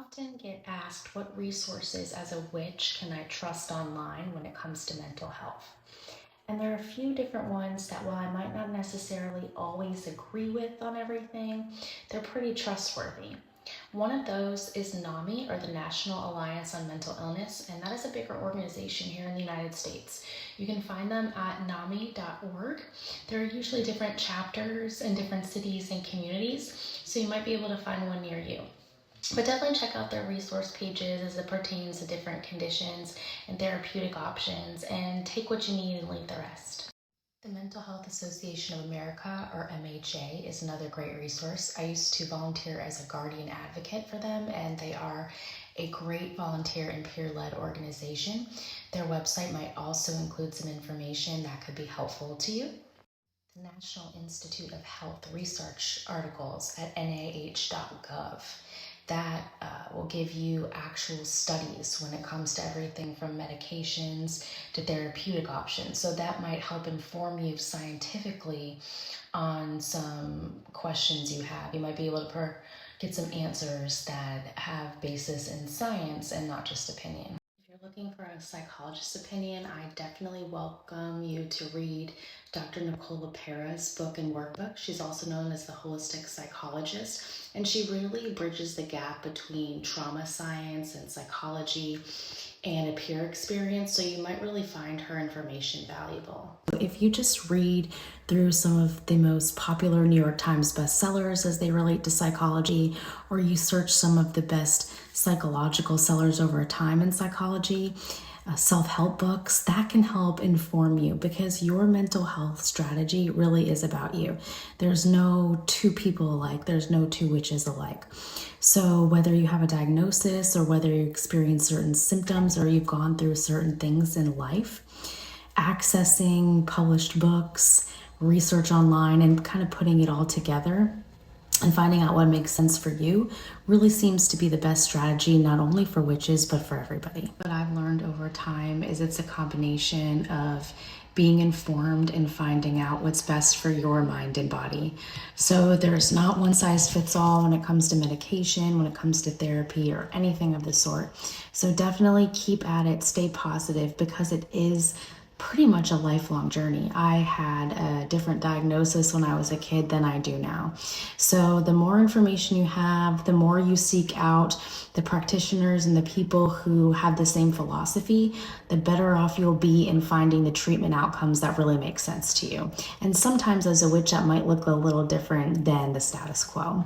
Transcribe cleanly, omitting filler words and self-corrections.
Often get asked what resources as a witch can I trust online when it comes to mental health. And there are a few different ones that while I might not necessarily always agree with on everything, they're pretty trustworthy. One of those is NAMI, or the National Alliance on Mental Illness, and that is a bigger organization here in the United States. You can find them at nami.org. There are usually different chapters in different cities and communities, so you might be able to find one near you. But definitely check out their resource pages as it pertains to different conditions and therapeutic options, and take what you need and leave the rest. The Mental Health Association of America, or MHA, is another great resource. I used to volunteer as a guardian advocate for them, and they are a great volunteer and peer-led organization. Their website might also include some information that could be helpful to you. The National Institute of Health research articles at nah.gov that will give you actual studies when it comes to everything from medications to therapeutic options. So that might help inform you scientifically on some questions you have. You might be able to get some answers that have basis in science and not just opinion. If you're looking for a psychologist's opinion, I definitely welcome you to read Dr. Nicole LePera's book and workbook. She's also known as the holistic psychologist, and she really bridges the gap between trauma science and psychology and a peer experience, so you might really find her information valuable. If you just read through some of the most popular New York Times bestsellers as they relate to psychology, or you search some of the best psychological sellers over time in psychology, self-help books, that can help inform you, because your mental health strategy really is about you. There's no two people alike. There's no two witches alike. So whether you have a diagnosis, or whether you experience certain symptoms, or you've gone through certain things in life, accessing published books, research online, and kind of putting it all together and finding out what makes sense for you really seems to be the best strategy, not only for witches, but for everybody. What I've learned over time is it's a combination of being informed and finding out what's best for your mind and body. So there's not one size fits all when it comes to medication, when it comes to therapy, or anything of the sort. So definitely keep at it, stay positive, because it is pretty much a lifelong journey. I had a different diagnosis when I was a kid than I do now. So the more information you have, the more you seek out the practitioners and the people who have the same philosophy, the better off you'll be in finding the treatment outcomes that really make sense to you. And sometimes as a witch, that might look a little different than the status quo.